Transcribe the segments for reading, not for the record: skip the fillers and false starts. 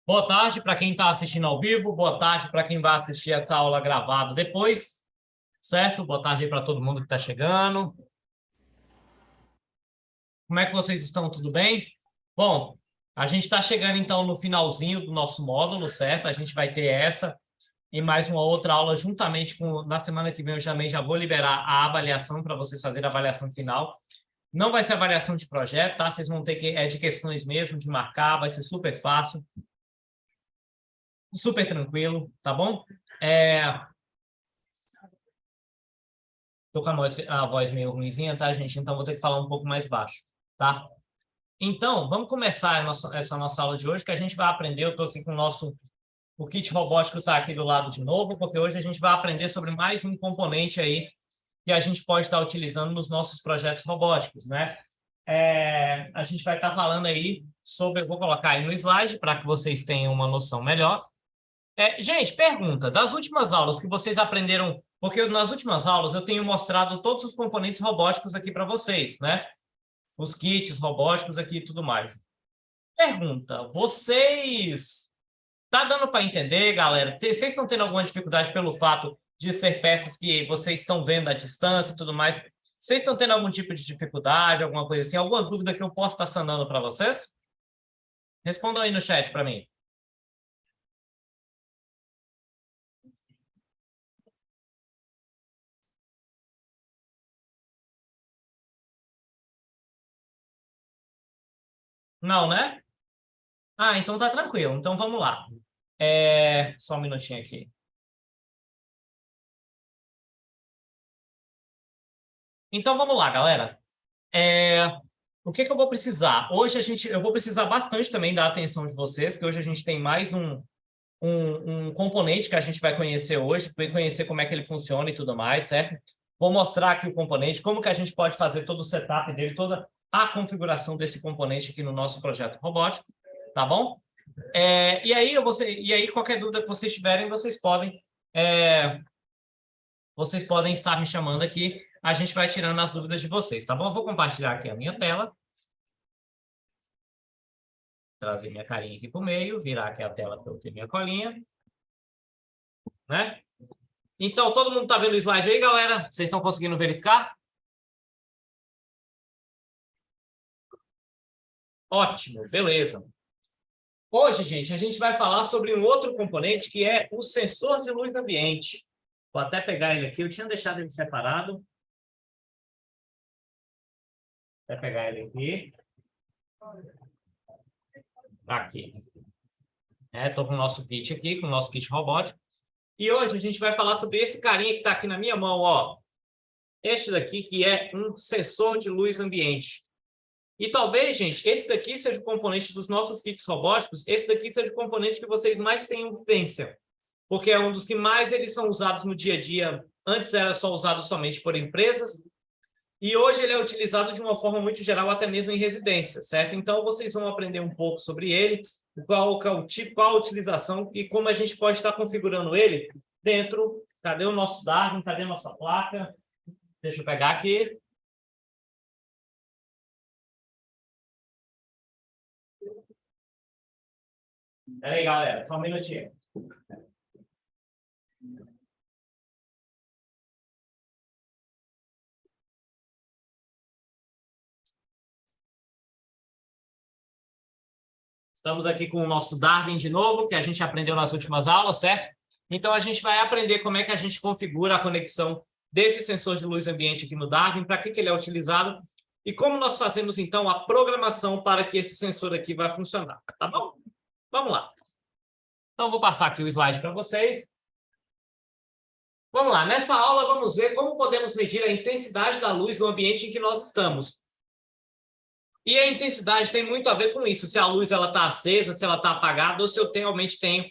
Boa tarde para quem está assistindo ao vivo, boa tarde para quem vai assistir essa aula gravada depois, certo? Boa tarde aí para todo mundo que está chegando. Como é que vocês estão? Tudo bem? Bom, a gente está chegando então no finalzinho do nosso módulo, certo? A gente vai ter essa e mais uma outra aula juntamente com... Na semana que vem eu também já vou liberar a avaliação para vocês fazerem a avaliação final. Não vai ser avaliação de projeto, tá? Vocês vão ter que... É de questões mesmo, de marcar, vai ser super fácil. Super tranquilo, tá bom? Tô com a voz meio ruimzinha, tá, gente? Então, vou ter que falar um pouco mais baixo, tá? Então, vamos começar essa nossa aula de hoje, que a gente vai aprender. Eu estou aqui com o kit robótico está aqui do lado de novo, porque hoje a gente vai aprender sobre mais um componente aí que a gente pode estar utilizando nos nossos projetos robóticos, né? A gente vai estar falando aí sobre... Eu vou colocar aí no slide para que vocês tenham uma noção melhor. Gente, pergunta, das últimas aulas que vocês aprenderam, porque nas últimas aulas eu tenho mostrado todos os componentes robóticos aqui para vocês, né? Os kits robóticos aqui e tudo mais. Pergunta, vocês... Tá dando para entender, galera? Vocês estão tendo alguma dificuldade pelo fato de ser peças que vocês estão vendo à distância e tudo mais? Vocês estão tendo algum tipo de dificuldade, alguma coisa assim? Alguma dúvida que eu possa estar sanando para vocês? Respondam aí no chat para mim. Não, né? Ah, então tá tranquilo. Então vamos lá. Só um minutinho aqui. Então vamos lá, galera. O que eu vou precisar? Hoje eu vou precisar bastante também da atenção de vocês, que hoje a gente tem mais um componente que a gente vai conhecer hoje, para conhecer como é que ele funciona e tudo mais, certo? Vou mostrar aqui o componente, como que a gente pode fazer todo o setup dele, toda a configuração desse componente aqui no nosso projeto robótico, tá bom? E aí, qualquer dúvida que vocês tiverem, vocês podem estar me chamando aqui, a gente vai tirando as dúvidas de vocês, tá bom? Eu vou compartilhar aqui a minha tela. Trazer minha carinha aqui para o meio, virar aqui a tela para eu ter minha colinha. Né? Então, todo mundo está vendo o slide aí, galera? Vocês estão conseguindo verificar? Ótimo, beleza. Hoje, gente, a gente vai falar sobre um outro componente que é o sensor de luz ambiente. Vou até pegar ele aqui, eu tinha deixado ele separado. Vou até pegar ele aqui. Aqui. Estou com o nosso kit aqui, com o nosso kit robótico. E hoje a gente vai falar sobre esse carinha que está aqui na minha mão, ó. Este daqui que é um sensor de luz ambiente. E talvez, gente, esse daqui seja o componente dos nossos kits robóticos, esse daqui seja o componente que vocês mais tenham evidência, porque é um dos que mais eles são usados no dia a dia. Antes era só usado somente por empresas, e hoje ele é utilizado de uma forma muito geral, até mesmo em residência, certo? Então, vocês vão aprender um pouco sobre ele, qual é o tipo, qual a utilização e como a gente pode estar configurando ele dentro... Cadê o nosso Darwin? Cadê a nossa placa? Deixa eu pegar aqui. Peraí, galera, só um minutinho. Estamos aqui com o nosso Darwin de novo, que a gente aprendeu nas últimas aulas, certo? Então, a gente vai aprender como é que a gente configura a conexão desse sensor de luz ambiente aqui no Darwin, para que ele é utilizado e como nós fazemos, então, a programação para que esse sensor aqui vai funcionar, tá bom? Vamos lá. Então, vou passar aqui o slide para vocês. Vamos lá. Nessa aula, vamos ver como podemos medir a intensidade da luz no ambiente em que nós estamos. E a intensidade tem muito a ver com isso, se a luz está acesa, se ela está apagada, ou se eu realmente tenho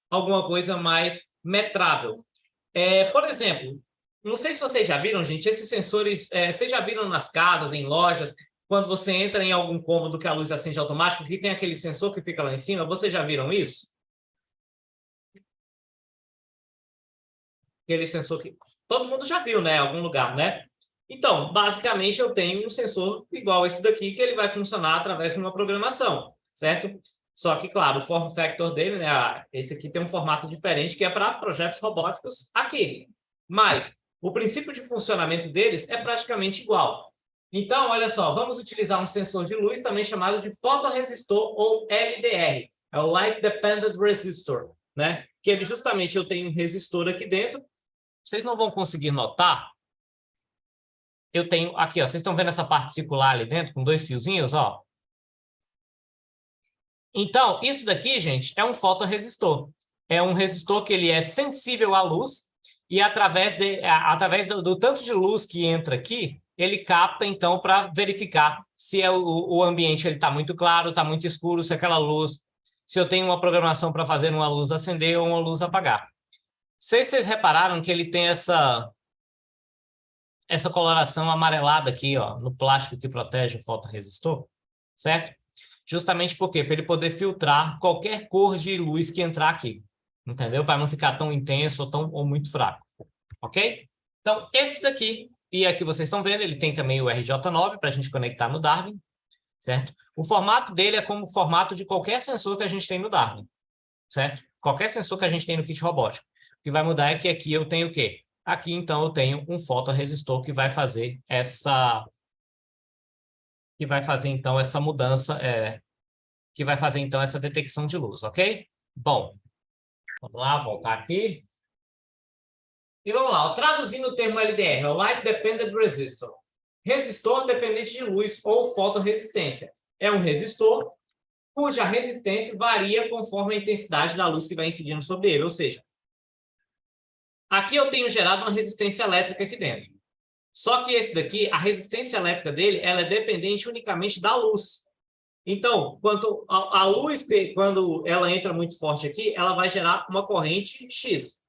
alguma coisa mais metrável. Por exemplo, não sei se vocês já viram, gente, esses sensores, vocês já viram nas casas, em lojas, quando você entra em algum cômodo que a luz acende automático, que tem aquele sensor que fica lá em cima, vocês já viram isso? Aquele sensor que todo mundo já viu, né, em algum lugar, né? Então, basicamente, eu tenho um sensor igual esse daqui, que ele vai funcionar através de uma programação, certo? Só que, claro, o form factor dele, né, esse aqui tem um formato diferente que é para projetos robóticos aqui. Mas o princípio de funcionamento deles é praticamente igual. Então, olha só, vamos utilizar um sensor de luz também chamado de fotorresistor ou LDR. É o Light Dependent Resistor, né? Que ele justamente, eu tenho um resistor aqui dentro. Vocês não vão conseguir notar. Eu tenho aqui, ó, vocês estão vendo essa parte circular ali dentro com 2 fiozinhos, ó? Então, isso daqui, gente, é um fotorresistor. É um resistor que ele é sensível à luz e através do tanto de luz que entra aqui, ele capta, então, para verificar se o ambiente está muito claro, está muito escuro, se aquela luz, se eu tenho uma programação para fazer uma luz acender ou uma luz apagar. Vocês repararam que ele tem essa coloração amarelada aqui, ó, no plástico que protege o fotorresistor, certo? Justamente por quê? Para ele poder filtrar qualquer cor de luz que entrar aqui, entendeu? Para não ficar tão intenso ou muito fraco, ok? Então, esse daqui, e aqui vocês estão vendo, ele tem também o RJ9 para a gente conectar no Darwin, certo? O formato dele é como o formato de qualquer sensor que a gente tem no Darwin, certo? Qualquer sensor que a gente tem no kit robótico. O que vai mudar é que aqui eu tenho o quê? Aqui, então, eu tenho um fotorresistor que vai fazer essa... que vai fazer, então, essa mudança, que vai fazer, então, essa detecção de luz, ok? Bom, vamos lá, voltar aqui. E vamos lá, traduzindo o termo LDR, o Light Dependent Resistor. Resistor dependente de luz ou fotorresistência. É um resistor cuja resistência varia conforme a intensidade da luz que vai incidindo sobre ele. Ou seja, aqui eu tenho gerado uma resistência elétrica aqui dentro. Só que esse daqui, a resistência elétrica dele, ela é dependente unicamente da luz. Então, quando a luz, quando ela entra muito forte aqui, ela vai gerar uma corrente X.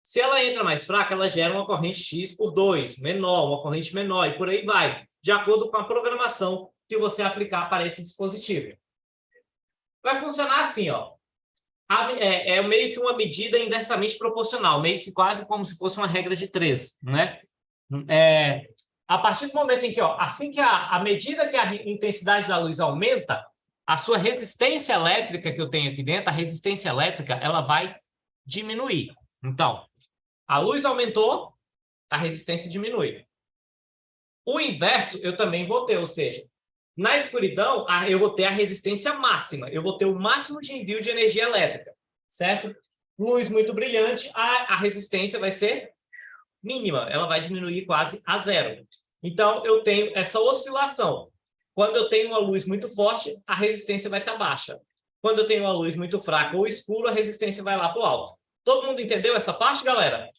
Se ela entra mais fraca, ela gera uma corrente X por 2, menor, uma corrente menor, e por aí vai, de acordo com a programação que você aplicar para esse dispositivo. Vai funcionar assim, ó. É meio que uma medida inversamente proporcional, meio que quase como se fosse uma regra de 3, né? A partir do momento em que, ó, assim que à medida que a intensidade da luz aumenta, a sua resistência elétrica que eu tenho aqui dentro, a resistência elétrica, ela vai diminuir. Então, a luz aumentou, a resistência diminui. O inverso eu também vou ter, ou seja, na escuridão eu vou ter a resistência máxima, eu vou ter o máximo de envio de energia elétrica, certo? Luz muito brilhante, a resistência vai ser mínima, ela vai diminuir quase a zero. Então, eu tenho essa oscilação. Quando eu tenho uma luz muito forte, a resistência vai estar baixa. Quando eu tenho uma luz muito fraca ou escura, a resistência vai lá para o alto. Todo mundo entendeu essa parte, galera?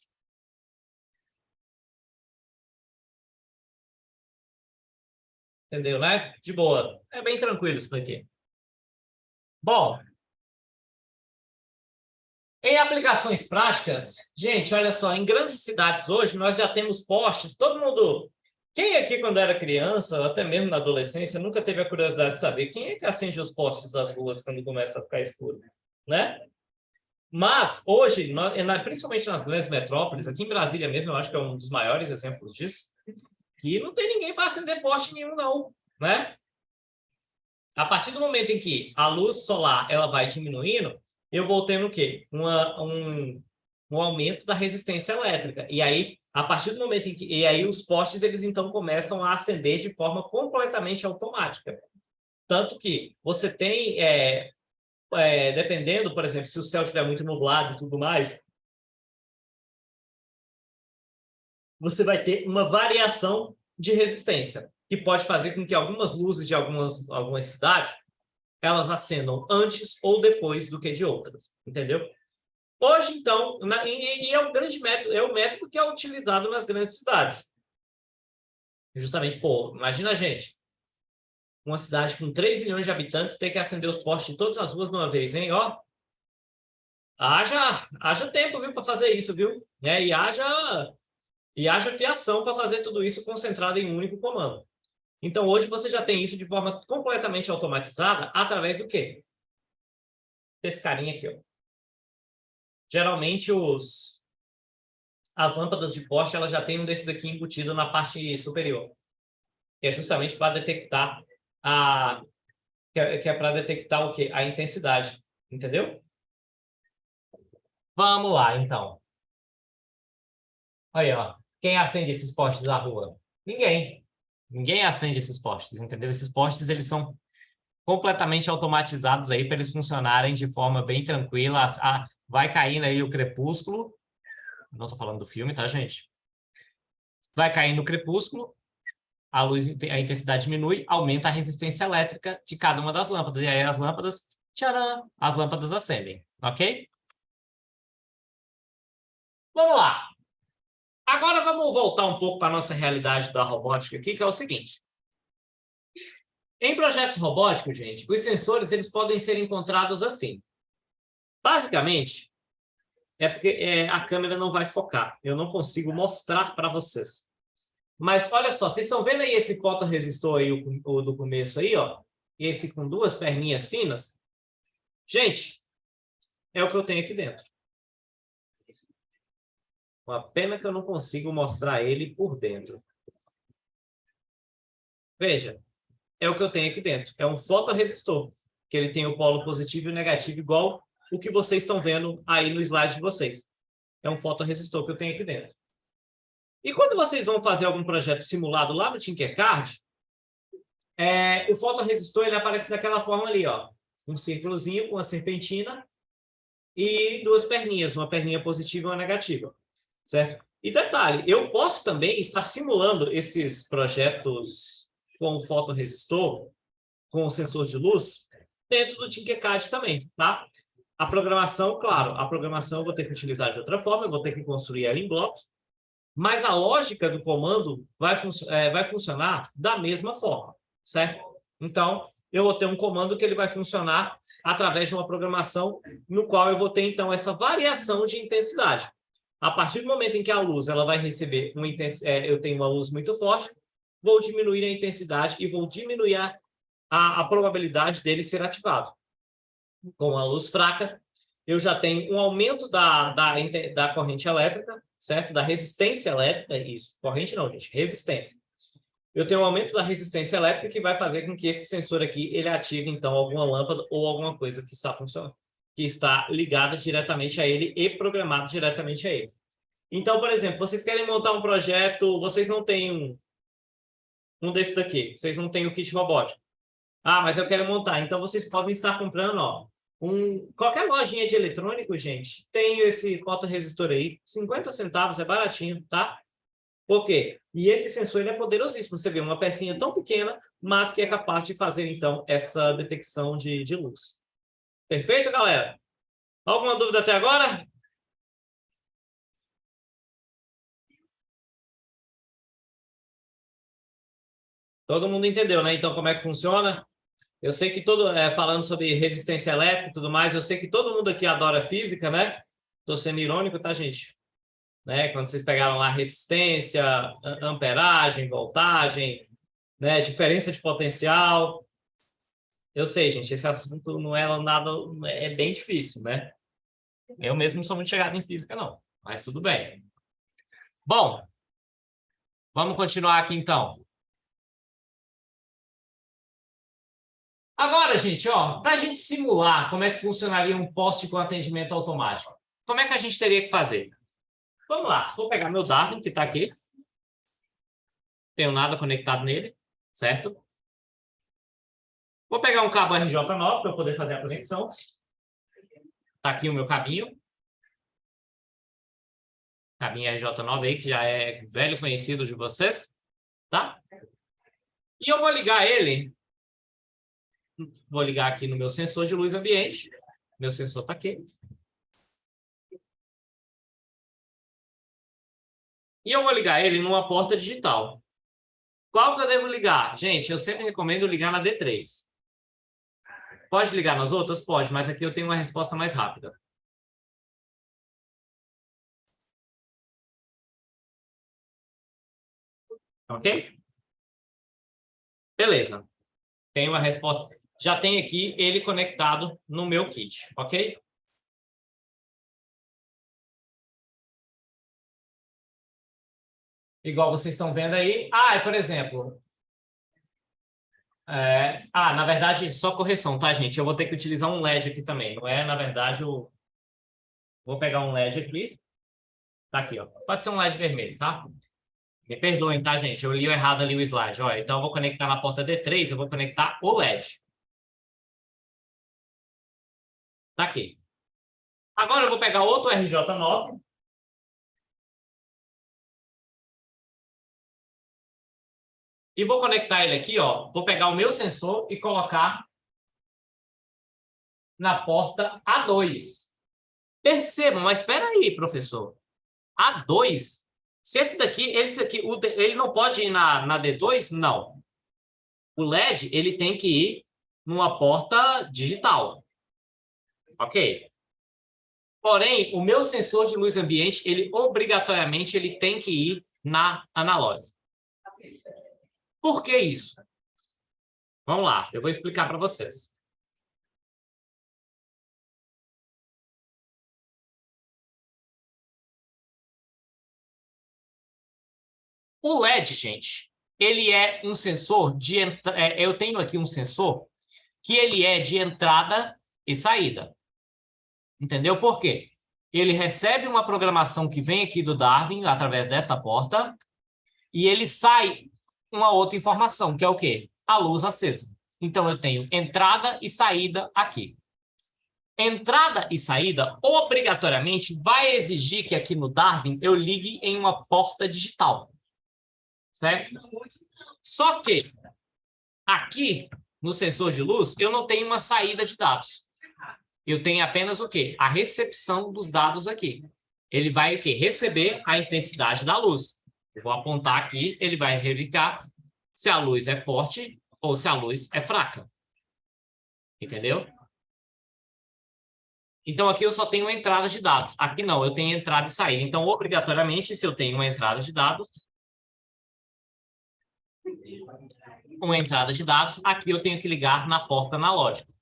Entendeu, né? De boa. É bem tranquilo isso daqui. Bom, em aplicações práticas, gente, olha só, em grandes cidades hoje, nós já temos postes, todo mundo... Quem aqui, quando era criança, ou até mesmo na adolescência, nunca teve a curiosidade de saber quem é que acende os postes das ruas quando começa a ficar escuro, né? Mas, hoje, principalmente nas grandes metrópoles, aqui em Brasília mesmo, eu acho que é um dos maiores exemplos disso, que não tem ninguém para acender poste nenhum, não, né? A partir do momento em que a luz solar ela vai diminuindo, eu vou tendo o quê? Um aumento da resistência elétrica. E aí, a partir do momento em que... E aí os postes, eles então começam a acender de forma completamente automática. Tanto que você tem, dependendo, por exemplo, se o céu estiver muito nublado e tudo mais, você vai ter uma variação de resistência, que pode fazer com que algumas luzes de algumas cidades elas acendam antes ou depois do que de outras, entendeu? Hoje, então, é um grande método, é o método que é utilizado nas grandes cidades. Justamente, pô, imagina a gente, uma cidade com 3 milhões de habitantes, ter que acender os postes de todas as ruas de uma vez, hein? Ó, haja tempo, viu, para fazer isso, viu? E haja fiação para fazer tudo isso concentrado em um único comando. Então, hoje você já tem isso de forma completamente automatizada através do quê? Desse carinha aqui, ó. Geralmente, as lâmpadas de poste elas já têm um desse daqui embutido na parte superior, que é justamente para detectar que é para detectar o quê? A intensidade, entendeu? Vamos lá, então. Aí, ó. Quem acende esses postes da rua? Ninguém. Ninguém acende esses postes, entendeu? Esses postes, eles são completamente automatizados aí para eles funcionarem de forma bem tranquila. Vai caindo aí o crepúsculo. Não estou falando do filme, tá, gente? Vai caindo o crepúsculo, a luz, a intensidade diminui, aumenta a resistência elétrica de cada uma das lâmpadas. E aí as lâmpadas, tcharam, as lâmpadas acendem, ok? Vamos lá. Agora vamos voltar um pouco para a nossa realidade da robótica aqui, que é o seguinte. Em projetos robóticos, gente, os sensores eles podem ser encontrados assim. Basicamente, é porque a câmera não vai focar. Eu não consigo mostrar para vocês. Mas olha só, vocês estão vendo aí esse fotorresistor aí, o do começo aí, ó? Esse com duas perninhas finas? Gente, é o que eu tenho aqui dentro. Uma pena que eu não consigo mostrar ele por dentro. Veja, é o que eu tenho aqui dentro. É um fotorresistor, que ele tem o polo positivo e o negativo igual o que vocês estão vendo aí no slide de vocês. É um fotorresistor que eu tenho aqui dentro. E quando vocês vão fazer algum projeto simulado lá no Tinkercad, o fotorresistor ele aparece daquela forma ali, ó. Um círculozinho com uma serpentina e duas perninhas, uma perninha positiva e uma negativa, certo? E detalhe, eu posso também estar simulando esses projetos com o fotorresistor, com o sensor de luz, dentro do Tinkercad também, tá? A programação, claro, a programação eu vou ter que utilizar de outra forma, eu vou ter que construir ela em blocos, mas a lógica do comando vai funcionar da mesma forma, certo? Então, eu vou ter um comando que ele vai funcionar através de uma programação no qual eu vou ter, então, essa variação de intensidade. A partir do momento em que a luz ela vai receber eu tenho uma luz muito forte, vou diminuir a intensidade e vou diminuir a probabilidade dele ser ativado. Com a luz fraca, eu já tenho um aumento da corrente elétrica, certo? Da resistência elétrica, isso. Corrente não, gente, resistência. Eu tenho um aumento da resistência elétrica que vai fazer com que esse sensor aqui, ele ative, então, alguma lâmpada ou alguma coisa que está funcionando, que está ligada diretamente a ele e programado diretamente a ele. Então, por exemplo, vocês querem montar um projeto, vocês não têm um desse daqui, vocês não têm o kit robótico. Ah, mas eu quero montar. Então, vocês podem estar comprando, ó, qualquer lojinha de eletrônico, gente, tem esse fotorresistor aí, 50 centavos, é baratinho, tá? Por quê? E esse sensor ele é poderosíssimo. Você vê uma pecinha tão pequena, mas que é capaz de fazer, então, essa detecção de luz. Perfeito, galera? Alguma dúvida até agora? Todo mundo entendeu, né? Então, como é que funciona? Eu sei que falando sobre resistência elétrica e tudo mais, eu sei que todo mundo aqui adora física, né? Estou sendo irônico, tá, gente? Né? Quando vocês pegaram lá resistência, amperagem, voltagem, né? Diferença de potencial. Eu sei, gente, esse assunto não é nada, é bem difícil, né? Eu mesmo não sou muito chegado em física, não. Mas tudo bem. Bom, vamos continuar aqui, então. Agora, gente, ó, para a gente simular como é que funcionaria um poste com atendimento automático, como é que a gente teria que fazer? Vamos lá, vou pegar meu Darwin, que está aqui. Tenho nada conectado nele, certo? Vou pegar um cabo RJ9 para poder fazer a conexão. Está aqui o meu cabinho. Cabinho RJ9 aí, que já é velho conhecido de vocês, tá? E eu vou ligar ele. Vou ligar aqui no meu sensor de luz ambiente. Meu sensor está aqui. E eu vou ligar ele numa porta digital. Qual que eu devo ligar? Gente, eu sempre recomendo ligar na D3. Pode ligar nas outras? Pode, mas aqui eu tenho uma resposta mais rápida. Ok? Beleza. Tem uma resposta. Já tem aqui ele conectado no meu kit, ok? Igual vocês estão vendo aí. Por exemplo, Na verdade, só correção, tá, gente? Eu vou ter que utilizar um LED aqui também. Não é, na verdade, vou pegar um LED aqui. Tá aqui, ó. Pode ser um LED vermelho, tá? Me perdoem, tá, gente? Eu li errado ali o slide. Ó, então, eu vou conectar na porta D3, eu vou conectar o LED. Tá aqui. Agora eu vou pegar outro RJ9. E vou conectar ele aqui, ó. Vou pegar o meu sensor e colocar na porta A2. Percebam, mas espera aí, professor. A2? Se esse daqui, ele não pode ir na D2? Não. O LED, ele tem que ir numa porta digital. Ok? Porém, o meu sensor de luz ambiente, ele obrigatoriamente ele tem que ir na analógica. Por que isso? Vamos lá, eu vou explicar para vocês. O LED, gente, ele é um sensor de... Eu tenho aqui um sensor que ele é de entrada e saída. Entendeu por quê? Ele recebe uma programação que vem aqui do Darwin, através dessa porta, e ele sai uma outra informação, que é o quê? A luz acesa. Então, eu tenho entrada e saída aqui. Entrada e saída, obrigatoriamente, vai exigir que aqui no Darwin eu ligue em uma porta digital. Certo? Só que aqui, no sensor de luz, eu não tenho uma saída de dados. Eu tenho apenas o quê? A recepção dos dados aqui. Ele vai o quê? Receber a intensidade da luz. Eu vou apontar aqui, ele vai verificar se a luz é forte ou se a luz é fraca. Entendeu? Então, aqui eu só tenho uma entrada de dados. Aqui não, eu tenho entrada e saída. Então, obrigatoriamente, se eu tenho uma entrada de dados, aqui eu tenho que ligar na porta analógica.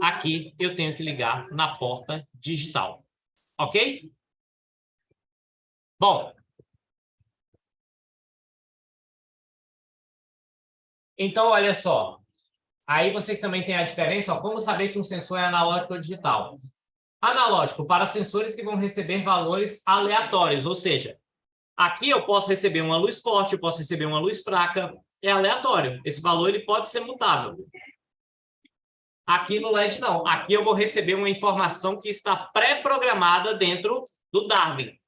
Aqui eu tenho que ligar na porta digital. Ok? Bom. Então, olha só. Aí você também tem a diferença, ó, como saber se um sensor é analógico ou digital. Analógico, para sensores que vão receber valores aleatórios, ou seja, aqui eu posso receber uma luz forte, eu posso receber uma luz fraca, é aleatório. Esse valor ele pode ser mutável. Aqui no LED não. Aqui eu vou receber uma informação que está pré-programada dentro do Darwin.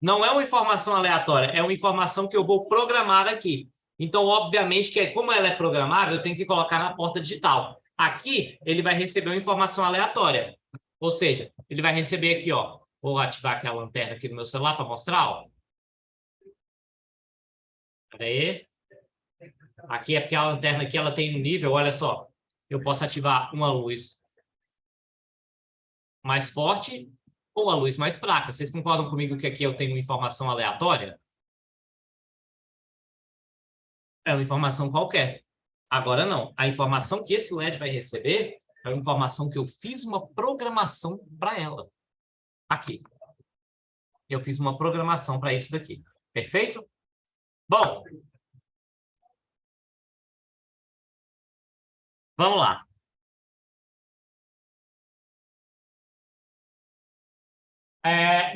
Não é uma informação aleatória, é uma informação que eu vou programar aqui. Então, obviamente, como ela é programável, eu tenho que colocar na porta digital. Aqui, ele vai receber uma informação aleatória. Ou seja, ele vai receber aqui, ó. Vou ativar aqui a lanterna aqui do meu celular para mostrar, ó. Espera aí. Aqui é porque a lanterna aqui ela tem um nível, olha só. Eu posso ativar uma luz mais forte ou a luz mais fraca. Vocês concordam comigo que aqui eu tenho informação aleatória? É uma informação qualquer. Agora não. A informação que esse LED vai receber é uma informação que eu fiz uma programação para ela. Aqui. Eu fiz uma programação para isso daqui. Perfeito? Bom. Vamos lá.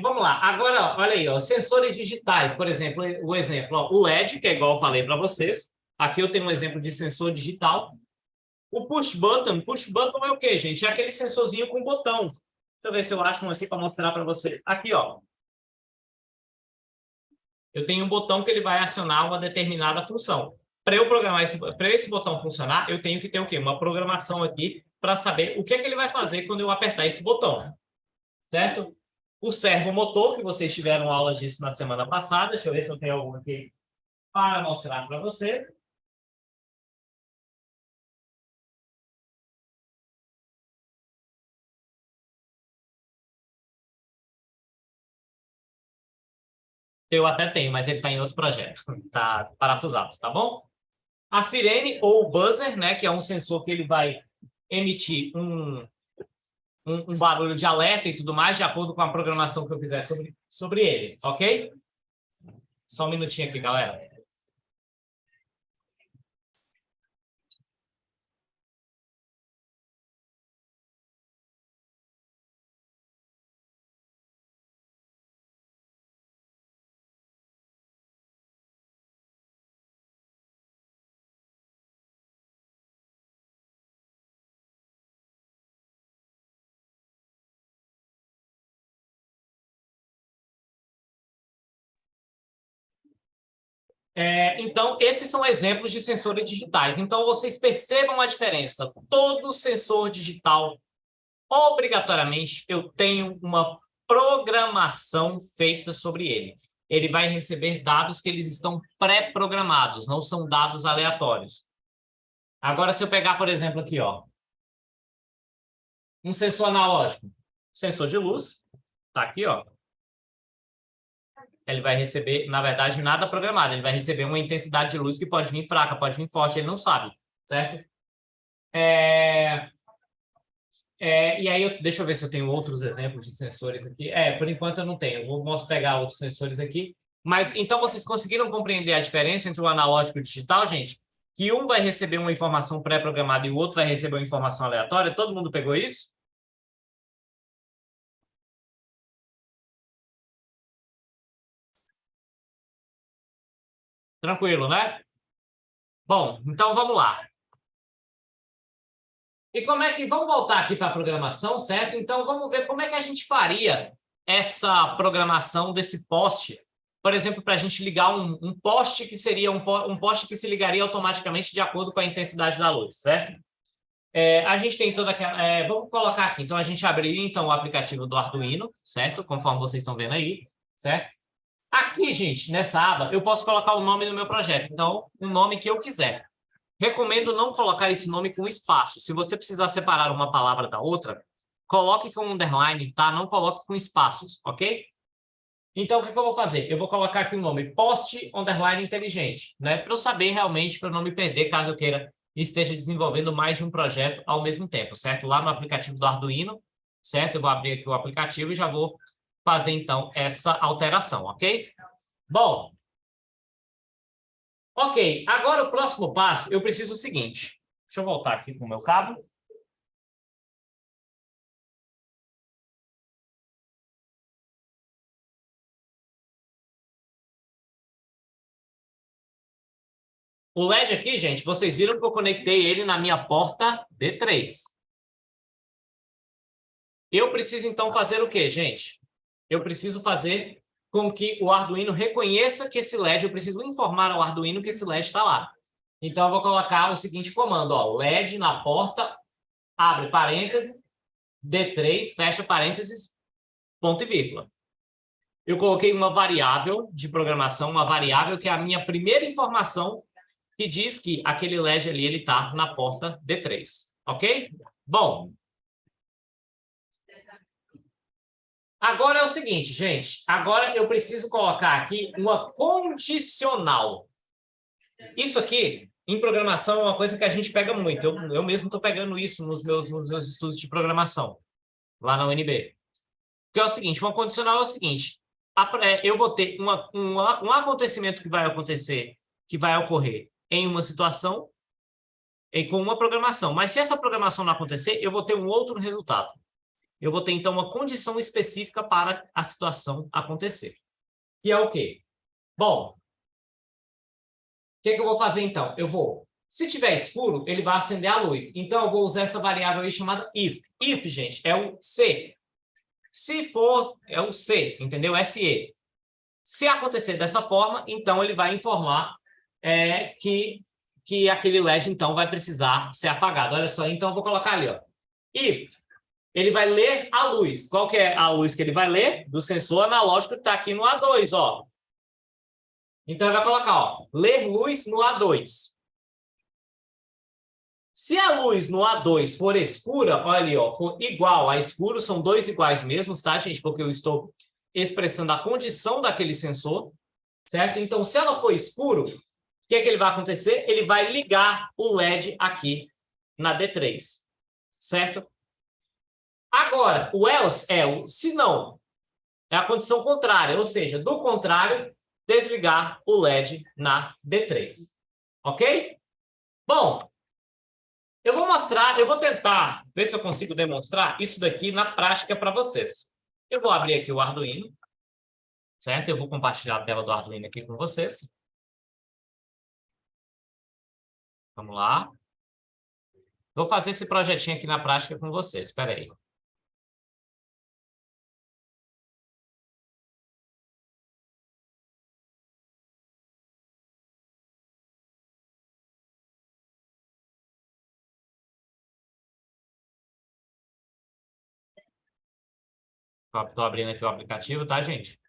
Vamos lá. Agora, olha aí, ó, sensores digitais, por exemplo, o exemplo, ó, o LED, que é igual eu falei para vocês. Aqui eu tenho um exemplo de sensor digital. O push button é o quê, gente? É aquele sensorzinho com botão. Deixa eu ver se eu acho um aqui para mostrar para vocês. Aqui, ó. Eu tenho um botão que ele vai acionar uma determinada função. Para eu programar para esse botão funcionar, eu tenho que ter o quê? Uma programação aqui para saber o que é que ele vai fazer quando eu apertar esse botão. Certo? O servomotor, que vocês tiveram aula disso na semana passada. Deixa eu ver se eu tenho algum aqui para mostrar para você. Eu até tenho, mas ele está em outro projeto. Está parafusado, tá bom? A sirene ou o buzzer, né, que é um sensor que ele vai emitir um barulho de alerta e tudo mais, de acordo com a programação que eu fizer sobre ele, ok? Só um minutinho aqui, galera. Então, esses são exemplos de sensores digitais. Então, vocês percebam a diferença. Todo sensor digital, obrigatoriamente, eu tenho uma programação feita sobre ele. Ele vai receber dados que eles estão pré-programados, não são dados aleatórios. Agora, se eu pegar, por exemplo, aqui, ó, um sensor analógico, sensor de luz, tá aqui, ó. Ele vai receber, na verdade, nada programado. Ele vai receber uma intensidade de luz que pode vir fraca, pode vir forte, ele não sabe, certo? E aí, deixa eu ver se eu tenho outros exemplos de sensores aqui. Por enquanto eu não tenho. Eu vou pegar outros sensores aqui. Mas, então, vocês conseguiram compreender a diferença entre o analógico e o digital, gente? Que um vai receber uma informação pré-programada e o outro vai receber uma informação aleatória? Todo mundo pegou isso? Tranquilo, né? Bom, então vamos lá. E como é que... Vamos voltar aqui para a programação, certo? Então, vamos ver como é que a gente faria essa programação desse poste. Por exemplo, para a gente ligar um poste que seria um poste que se ligaria automaticamente de acordo com a intensidade da luz, certo? A gente tem toda aquela... vamos colocar aqui. Então, a gente abriria então, o aplicativo do Arduino, certo? Conforme vocês estão vendo aí, certo? Aqui, gente, nessa aba, eu posso colocar o nome do meu projeto. Então, o nome que eu quiser. Recomendo não colocar esse nome com espaço. Se você precisar separar uma palavra da outra, coloque com underline, tá? Não coloque com espaços, ok? Então, o que eu vou fazer? Eu vou colocar aqui o nome post underline inteligente, né? Para eu saber realmente, para eu não me perder, caso eu queira e esteja desenvolvendo mais de um projeto ao mesmo tempo, certo? Lá no aplicativo do Arduino, certo? Eu vou abrir aqui o aplicativo e já vou fazer, então, essa alteração, ok? Bom, ok, agora o próximo passo, eu preciso o seguinte. Deixa eu voltar aqui com o meu cabo. O LED aqui, gente, vocês viram que eu conectei ele na minha porta D3. Eu preciso, então, fazer o quê, gente? Eu preciso fazer com que o Arduino reconheça que esse LED, eu preciso informar ao Arduino que esse LED está lá. Então, eu vou colocar o seguinte comando, ó, LED na porta, abre parênteses, D3, fecha parênteses, ponto e vírgula. Eu coloquei uma variável de programação, uma variável que é a minha primeira informação que diz que aquele LED ali ele está na porta D3, ok? Bom, agora é o seguinte, gente. Agora eu preciso colocar aqui uma condicional. Isso aqui, em programação, é uma coisa que a gente pega muito. Eu mesmo estou pegando isso nos meus estudos de programação, lá na UNB. Que é o seguinte, uma condicional é o seguinte, eu vou ter um acontecimento que vai acontecer, que vai ocorrer em uma situação e com uma programação. Mas se essa programação não acontecer, eu vou ter um outro resultado. Eu vou ter, então, uma condição específica para a situação acontecer. Que é o quê? Bom, o que eu vou fazer, então? Se tiver escuro, ele vai acender a luz. Então, eu vou usar essa variável aí chamada if. If, gente, é o C. Se for, é o C, entendeu? SE. Se acontecer dessa forma, então ele vai informar que aquele LED, então, vai precisar ser apagado. Olha só, então eu vou colocar ali, ó. If, ele vai ler a luz. Qual que é a luz que ele vai ler? Do sensor analógico que está aqui no A2, ó. Então ele vai colocar, ó, ler luz no A2. Se a luz no A2 for escura, olha ali, ó, for igual a escuro, são dois iguais mesmos, tá, gente? Porque eu estou expressando a condição daquele sensor, certo? Então, se ela for escuro, o que ele vai acontecer? Ele vai ligar o LED aqui na D3, certo? Agora, o else é o se não. É a condição contrária, ou seja, do contrário, desligar o LED na D3. Ok? Bom, eu vou tentar ver se eu consigo demonstrar isso daqui na prática para vocês. Eu vou abrir aqui o Arduino, certo? Eu vou compartilhar a tela do Arduino aqui com vocês. Vamos lá. Vou fazer esse projetinho aqui na prática com vocês. Espera aí. Estou abrindo aqui o aplicativo, tá, gente?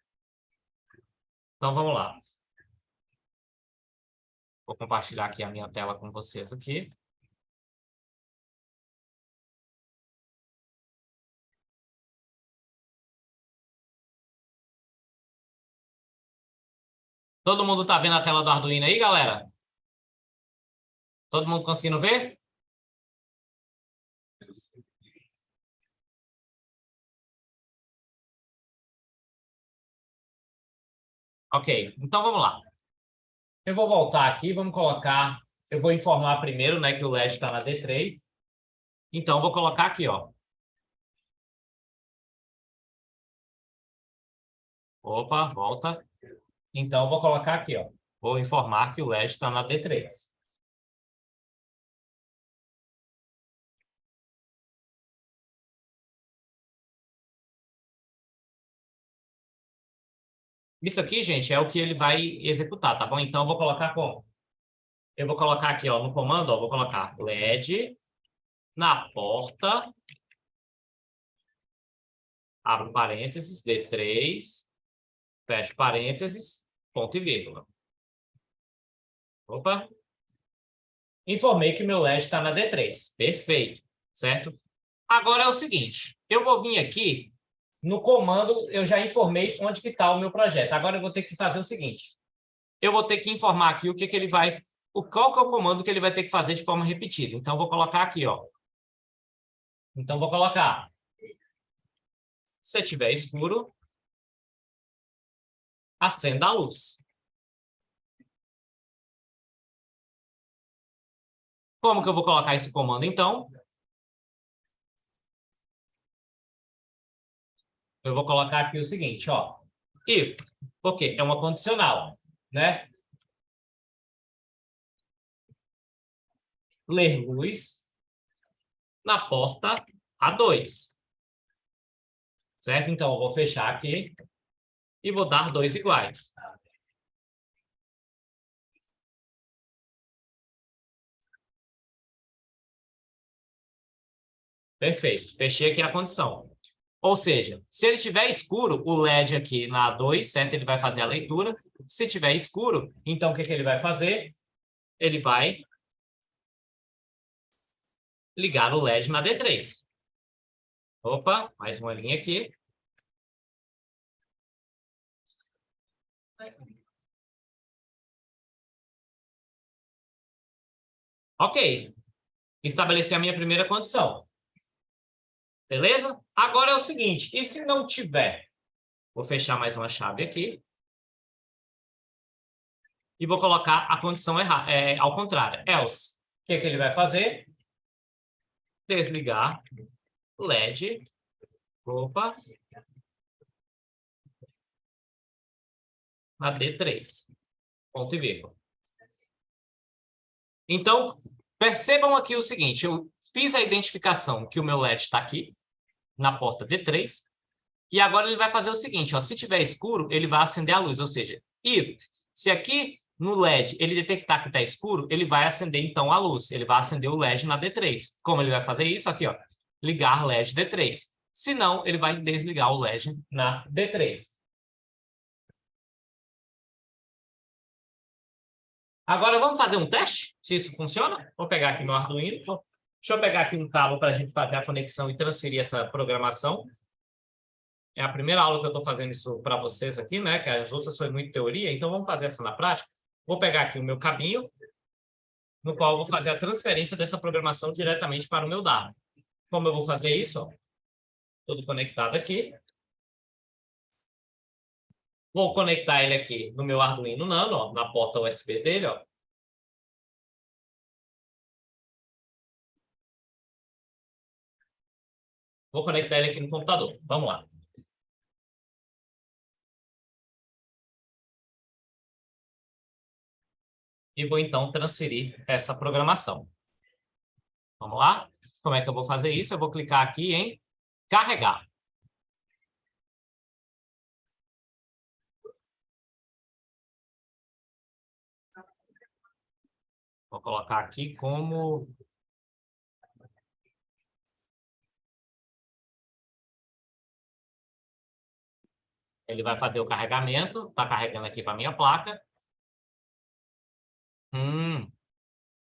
Então, vamos lá. Vou compartilhar aqui a minha tela com vocês aqui. Todo mundo tá vendo a tela do Arduino aí, galera? Todo mundo conseguindo ver? Ok, então vamos lá. Eu vou voltar aqui, vamos colocar... Eu vou informar primeiro, né, que o LED está na D3. Então, eu vou colocar aqui, ó. Opa, volta. Então, eu vou colocar aqui, ó. Vou informar que o LED está na D3. Isso aqui, gente, é o que ele vai executar, tá bom? Então, eu vou colocar como? Eu vou colocar aqui, ó, no comando, ó, vou colocar LED na porta, abre parênteses, D3, fecha parênteses, ponto e vírgula. Opa. Informei que meu LED está na D3. Perfeito, certo? Agora é o seguinte, eu vou vir aqui, no comando eu já informei onde que está o meu projeto. Agora eu vou ter que fazer o seguinte, eu vou ter que informar aqui o que ele vai... Qual que é o comando que ele vai ter que fazer de forma repetida. Então, eu vou colocar aqui, ó. Então, vou colocar. Se tiver escuro, acenda a luz. Como que eu vou colocar esse comando, então? Eu vou colocar aqui o seguinte, ó. If, porque é uma condicional, né? Ler luz na porta A2. Certo? Então, eu vou fechar aqui e vou dar 2 iguais. Perfeito. Fechei aqui a condição. Ou seja, se ele estiver escuro, o LED aqui na A2, certo? Ele vai fazer a leitura. Se estiver escuro, então o que ele vai fazer? Ele vai ligar o LED na D3. Opa, mais uma linha aqui. Ok. Estabeleci a minha primeira condição. Beleza? Agora é o seguinte, e se não tiver? Vou fechar mais uma chave aqui. E vou colocar a condição ao contrário. Else. O que ele vai fazer? Desligar LED. Opa. Na D3. Ponto e vírgula. Então, percebam aqui o seguinte. Eu fiz a identificação que o meu LED está aqui, na porta D3. E agora ele vai fazer o seguinte, ó, se tiver escuro, ele vai acender a luz. Ou seja, se aqui no LED ele detectar que está escuro, ele vai acender então a luz. Ele vai acender o LED na D3. Como ele vai fazer isso? Aqui, ó, ligar LED D3. Se não, ele vai desligar o LED na D3. Agora vamos fazer um teste, se isso funciona. Vou pegar aqui meu Arduino. Deixa eu pegar aqui um cabo para a gente fazer a conexão e transferir essa programação. É a primeira aula que eu estou fazendo isso para vocês aqui, né? Que as outras são muito teoria, então vamos fazer essa na prática. Vou pegar aqui o meu cabinho, no qual eu vou fazer a transferência dessa programação diretamente para o meu dado. Como eu vou fazer isso? Ó, tudo conectado aqui. Vou conectar ele aqui no meu Arduino Nano, ó, na porta USB dele, ó. Vou conectar ele aqui no computador. Vamos lá. E vou então transferir essa programação. Vamos lá? Como é que eu vou fazer isso? Eu vou clicar aqui em carregar. Vou colocar aqui como Ele vai fazer o carregamento, está carregando aqui para a minha placa.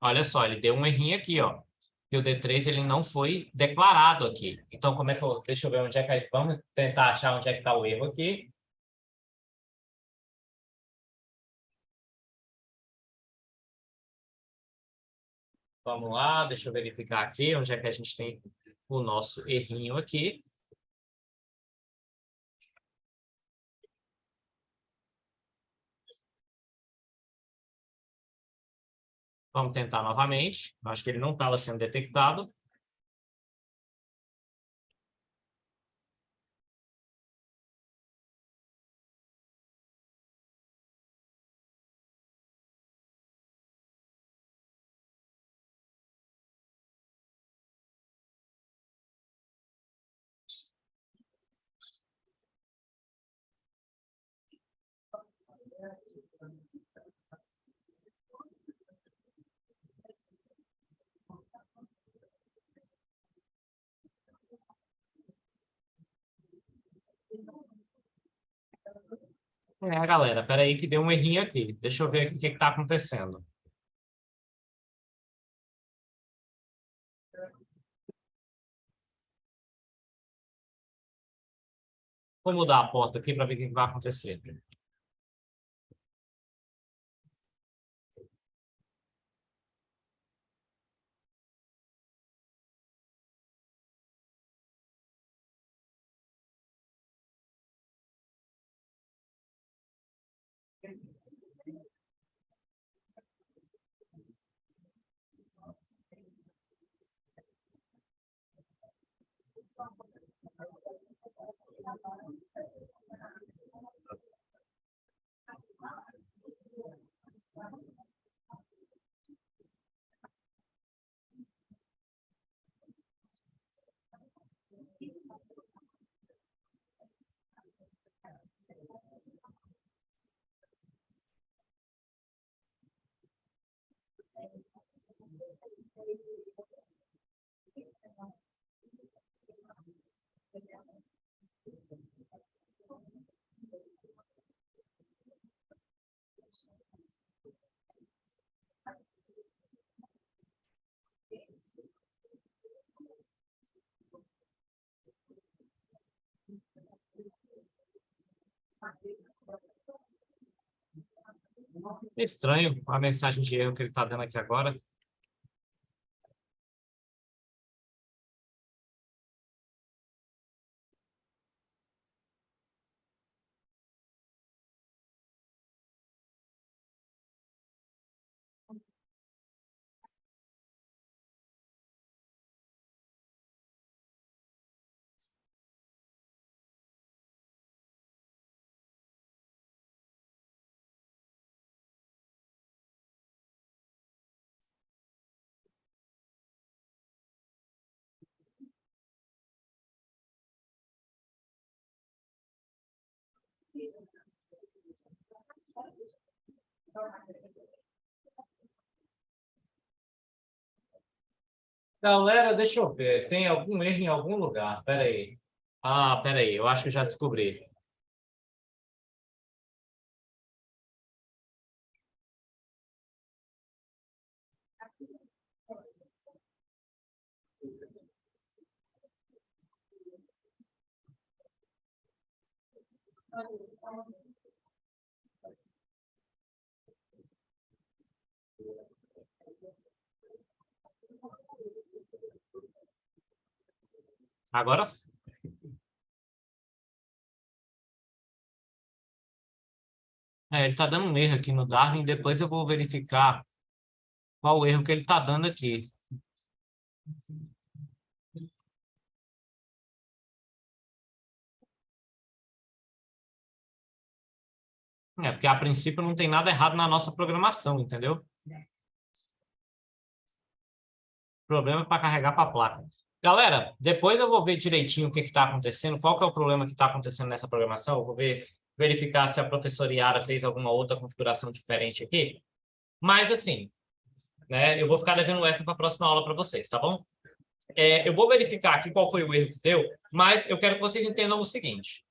Olha só, ele deu um errinho aqui, ó. Que o D3 ele não foi declarado aqui. Então, como é que eu... Deixa eu ver onde é que... Vamos tentar achar onde é que está o erro aqui. Vamos lá, deixa eu verificar aqui onde é que a gente tem o nosso errinho aqui. Vamos tentar novamente. Acho que ele não estava sendo detectado. Galera, peraí que deu um errinho aqui. Deixa eu ver aqui o que está acontecendo. Vou mudar a porta aqui para ver o que vai acontecer. Estranho a mensagem de erro que ele está dando aqui agora. Galera, deixa eu ver. Tem algum erro em algum lugar? Pera aí. Ah, pera aí. Eu acho que já descobri. Agora, ele está dando um erro aqui no Darwin. Depois eu vou verificar qual o erro que ele está dando aqui. Porque a princípio não tem nada errado na nossa programação, entendeu? O problema é para carregar para a placa. Galera, depois eu vou ver direitinho o que está acontecendo, qual que é o problema que está acontecendo nessa programação. Eu vou verificar se a professora Yara fez alguma outra configuração diferente aqui. Mas, assim, né, eu vou ficar devendo essa para a próxima aula para vocês, tá bom? Eu vou verificar aqui qual foi o erro que deu, mas eu quero que vocês entendam o seguinte.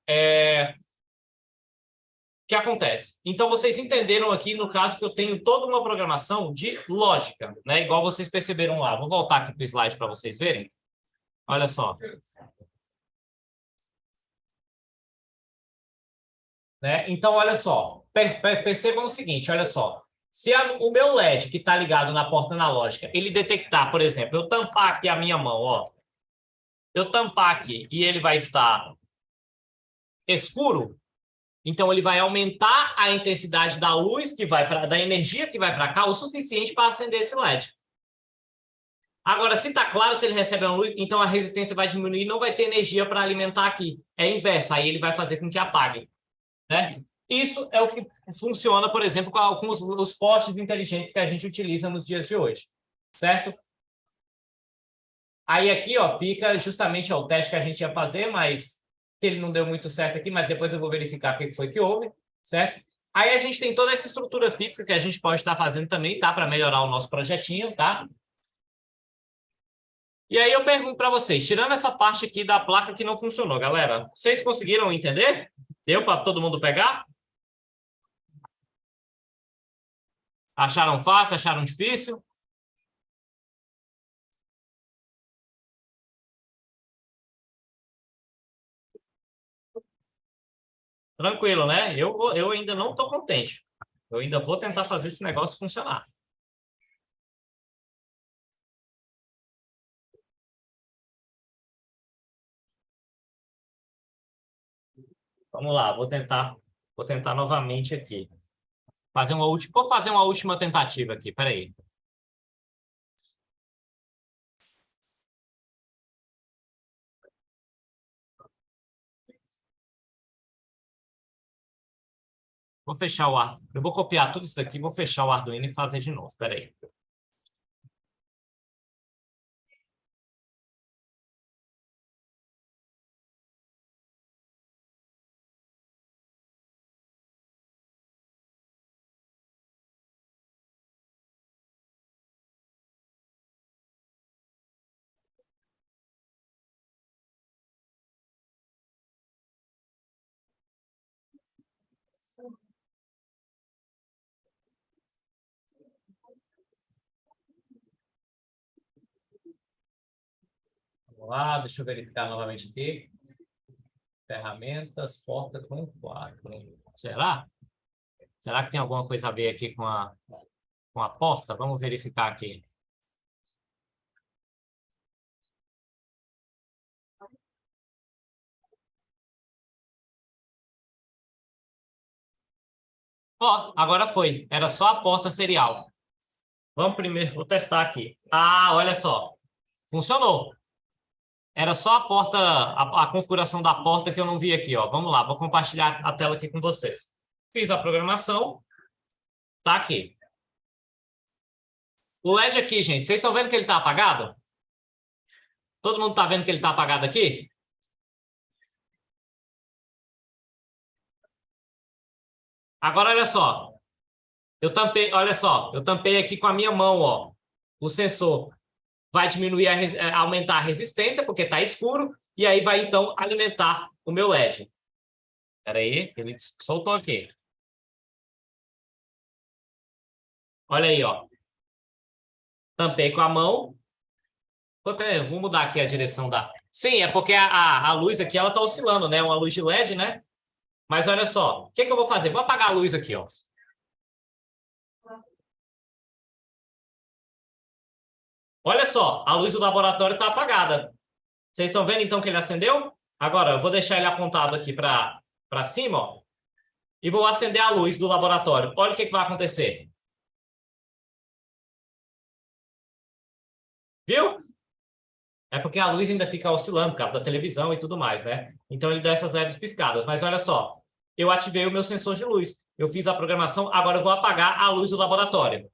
que acontece? Então, vocês entenderam aqui, no caso, que eu tenho toda uma programação de lógica, né? Igual vocês perceberam lá. Vou voltar aqui para o slide para vocês verem. Olha só. Né? Então, olha só. Percebam o seguinte, olha só. Se o meu LED, que está ligado na porta analógica, ele detectar, por exemplo, eu tampar aqui a minha mão, ó. Eu tampar aqui e ele vai estar escuro, então ele vai aumentar a intensidade da luz que vai para da energia que vai para cá o suficiente para acender esse LED. Agora, se está claro, se ele recebe uma luz, então a resistência vai diminuir e não vai ter energia para alimentar aqui. É inverso, aí ele vai fazer com que apague. Né? Isso é o que funciona, por exemplo, com os postes inteligentes que a gente utiliza nos dias de hoje. Certo? Aí aqui, ó, fica justamente ó, o teste que a gente ia fazer, mas ele não deu muito certo aqui, mas depois eu vou verificar o que foi que houve, certo? Aí a gente tem toda essa estrutura fixa que a gente pode estar fazendo também, tá? Para melhorar o nosso projetinho, tá? E aí eu pergunto para vocês, tirando essa parte aqui da placa que não funcionou, galera, vocês conseguiram entender? Deu para todo mundo pegar? Acharam fácil? Acharam difícil? Tranquilo, né? Eu ainda não estou contente. Eu ainda vou tentar fazer esse negócio funcionar. Vamos lá, vou tentar novamente aqui. Vou fazer uma última tentativa aqui, peraí. Vou fechar o Arduino. Eu vou copiar tudo isso daqui, vou fechar o Arduino e fazer de novo, peraí. Vamos lá, deixa eu verificar novamente aqui. Ferramentas, porta com 4. Será? Será que tem alguma coisa a ver aqui com a porta? Vamos verificar aqui. Ó, agora foi. Era só a porta serial. Vamos primeiro, vou testar aqui. Ah, olha só. Funcionou. Era só a porta, a configuração da porta que eu não vi aqui, ó. Vamos lá, vou compartilhar a tela aqui com vocês. Fiz a programação. Tá aqui. O LED aqui, gente, vocês estão vendo que ele está apagado? Todo mundo está vendo que ele está apagado aqui? Agora, olha só. Olha só, eu tampei aqui com a minha mão, ó. O sensor vai diminuir, aumentar a resistência, porque está escuro, e aí vai, então, alimentar o meu LED. Espera aí, ele soltou aqui. Olha aí, ó. Tampei com a mão. Vou mudar aqui a direção da... Sim, é porque a luz aqui, ela está oscilando, né? Uma luz de LED, né? Mas olha só, o que eu vou fazer? Vou apagar a luz aqui, ó. Olha só, a luz do laboratório está apagada. Vocês estão vendo, então, que ele acendeu? Agora, eu vou deixar ele apontado aqui para cima, ó, e vou acender a luz do laboratório. Olha o que vai acontecer. Viu? É porque a luz ainda fica oscilando por causa da televisão e tudo mais, né? Então, ele dá essas leves piscadas. Mas olha só, eu ativei o meu sensor de luz. Eu fiz a programação, agora eu vou apagar a luz do laboratório.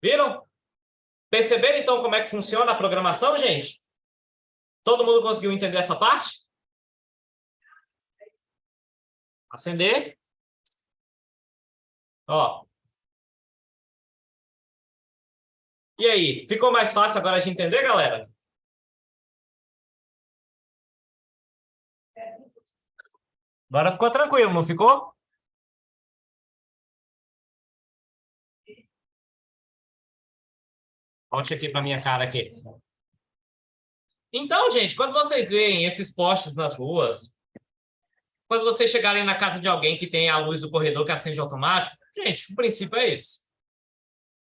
Viram? Perceberam, então, como é que funciona a programação, gente? Todo mundo conseguiu entender essa parte? Acender. Ó. E aí, ficou mais fácil agora de entender, galera? Agora ficou tranquilo, não ficou? Volte aqui para minha cara aqui. Então, gente, quando vocês veem esses postes nas ruas, quando vocês chegarem na casa de alguém que tem a luz do corredor que acende automático, gente, o princípio é esse.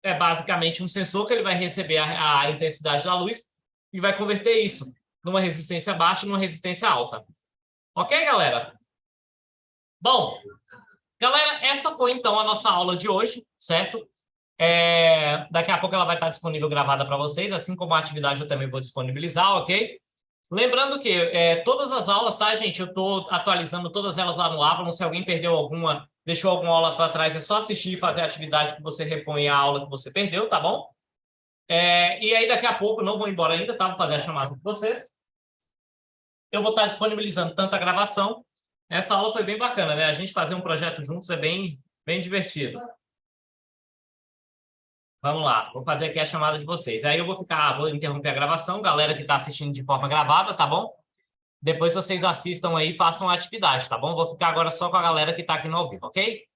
É basicamente um sensor que ele vai receber a intensidade da luz e vai converter isso numa resistência baixa e numa resistência alta. Ok, galera? Bom, galera, essa foi então a nossa aula de hoje, certo? Daqui a pouco ela vai estar disponível gravada para vocês, assim como a atividade eu também vou disponibilizar, ok? Lembrando que todas as aulas, tá, gente? Eu estou atualizando todas elas lá no Avalon. Se alguém perdeu alguma, deixou alguma aula para trás, é só assistir e fazer a atividade que você repõe a aula que você perdeu, tá bom? E aí, daqui a pouco, não vou embora ainda, tá? Vou fazer a chamada com vocês. Eu vou estar disponibilizando tanto a gravação. Essa aula foi bem bacana, né? A gente fazer um projeto juntos é bem, bem divertido. Vamos lá, vou fazer aqui a chamada de vocês. Aí eu vou interromper a gravação, galera que está assistindo de forma gravada, tá bom? Depois vocês assistam aí e façam a atividade, tá bom? Vou ficar agora só com a galera que está aqui no ao vivo, ok?